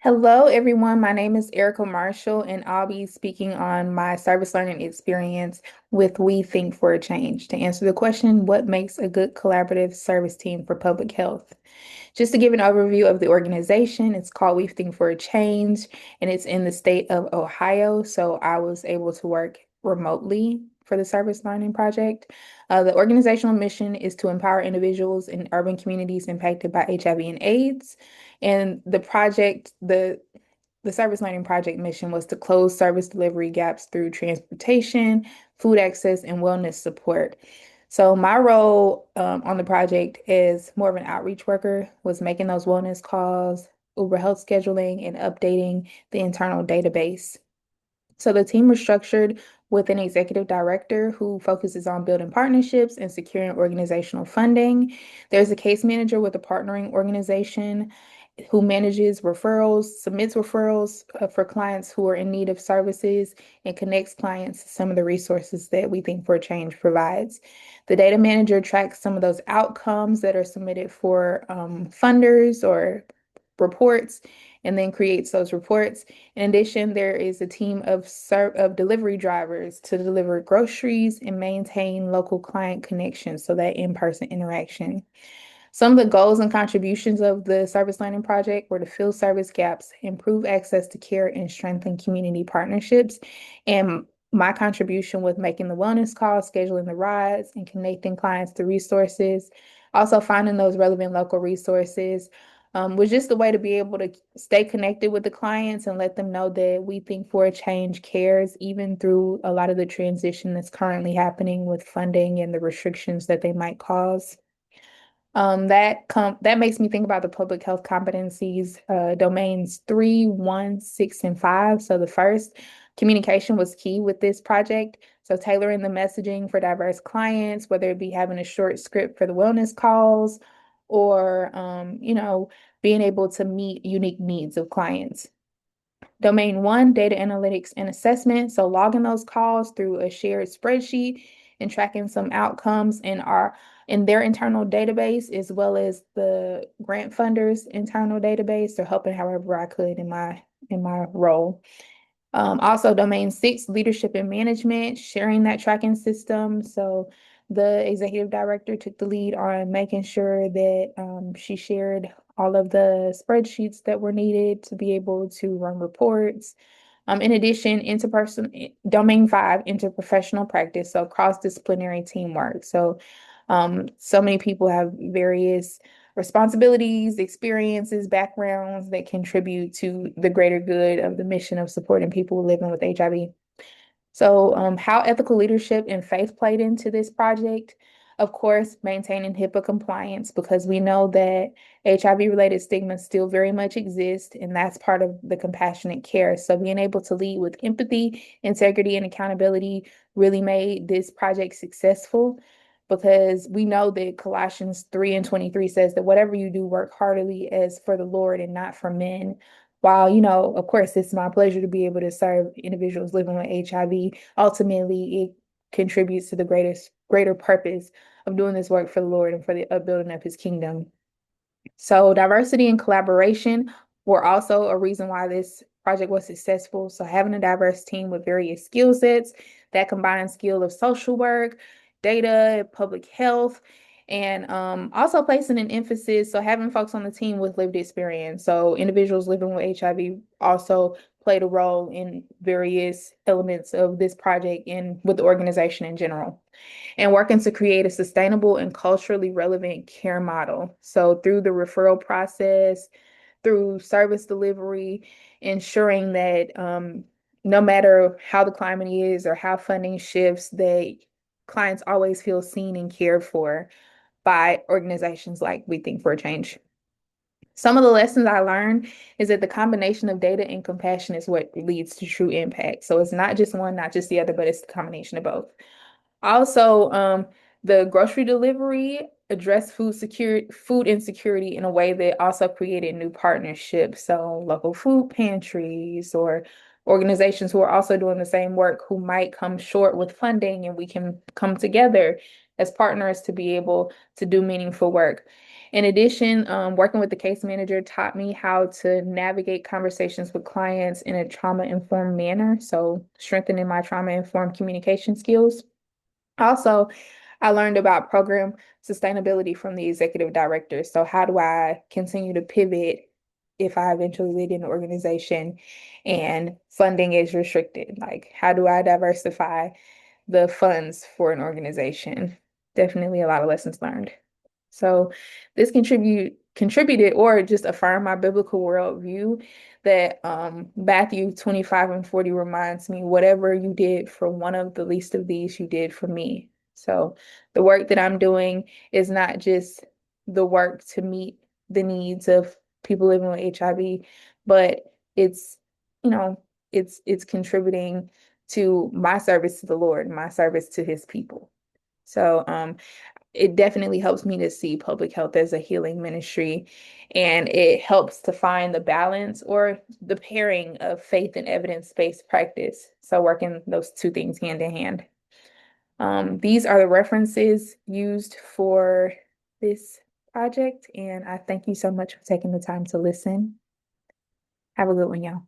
Hello, everyone. My name is EMarshall, and I'll be speaking on my service learning experience with We Think for a Change to answer the question, what makes a good collaborative service team for public health? Just to give an overview of the organization, it's called We Think for a Change, and it's in the state of Ohio. So I was able to work remotely for the service learning project. The organizational mission is to empower individuals in urban communities impacted by HIV and AIDS. And the service learning project mission was to close service delivery gaps through transportation, food access, and wellness support. So my role on the project as more of an outreach worker was making those wellness calls, Uber health scheduling, and updating the internal database. So the team was structured with an executive director who focuses on building partnerships and securing organizational funding. There's a case manager with a partnering organization who manages referrals, submits referrals for clients who are in need of services, and connects clients to some of the resources that We Think for a Change provides. The data manager tracks some of those outcomes that are submitted for funders or reports and then creates those reports. In addition, there is a team of delivery drivers to deliver groceries and maintain local client connections, so that in-person interaction. Some of the goals and contributions of the Service Learning Project were to fill service gaps, improve access to care, and strengthen community partnerships. And my contribution with making the wellness calls, scheduling the rides, and connecting clients to resources, also finding those relevant local resources, was just a way to be able to stay connected with the clients and let them know that We Think for a Change cares, even through a lot of the transition that's currently happening with funding and the restrictions that they might cause. That makes me think about the public health competencies, domains 3, 1, 6, and 5. So the first, communication was key with this project. So tailoring the messaging for diverse clients, whether it be having a short script for the wellness calls or being able to meet unique needs of clients. Domain 1, data analytics and assessment. So logging those calls through a shared spreadsheet and tracking some outcomes in their internal database, as well as the grant funders' internal database. So helping however I could in my role. Also, domain 6, leadership and management, sharing that tracking system. So the executive director took the lead on making sure that she shared all of the spreadsheets that were needed to be able to run reports. In addition, domain 5, interprofessional practice, so cross-disciplinary teamwork. So many people have various responsibilities, experiences, backgrounds that contribute to the greater good of the mission of supporting people living with HIV. So, how ethical leadership and faith played into this project? Of course, maintaining HIPAA compliance because we know that HIV-related stigmas still very much exist, and that's part of the compassionate care. So, being able to lead with empathy, integrity, and accountability really made this project successful because we know that Colossians 3 and 23 says that whatever you do, work heartily as for the Lord and not for men. While, of course, it's my pleasure to be able to serve individuals living with HIV, ultimately it contributes to the greater purpose of doing this work for the Lord and for the upbuilding of his kingdom. So diversity and collaboration were also a reason why this project was successful. So having a diverse team with various skill sets that combine skill of social work, data, public health, and also placing an emphasis, so having folks on the team with lived experience. So individuals living with HIV also played a role in various elements of this project and with the organization in general, and working to create a sustainable and culturally relevant care model. So through the referral process, through service delivery, ensuring that no matter how the climate is or how funding shifts, that clients always feel seen and cared for by organizations like We Think for a Change. Some of the lessons I learned is that the combination of data and compassion is what leads to true impact. So it's not just one, not just the other, but it's the combination of both. Also, the grocery delivery addressed food insecurity in a way that also created new partnerships. So local food pantries or organizations who are also doing the same work who might come short with funding, and we can come together as partners to be able to do meaningful work. In addition, working with the case manager taught me how to navigate conversations with clients in a trauma-informed manner, so strengthening my trauma-informed communication skills. Also, I learned about program sustainability from the executive director. So how do I continue to pivot if I eventually lead an organization and funding is restricted? Like, how do I diversify the funds for an organization? Definitely a lot of lessons learned. So this contributed or just affirmed my biblical worldview that Matthew 25:40 reminds me, whatever you did for one of the least of these, you did for me. So the work that I'm doing is not just the work to meet the needs of people living with HIV, but it's, you know, it's contributing to my service to the Lord, my service to his people. So it definitely helps me to see public health as a healing ministry, and it helps to find the balance or the pairing of faith and evidence-based practice. So working those two things hand in hand. These are the references used for this project, and I thank you so much for taking the time to listen. Have a good one, y'all.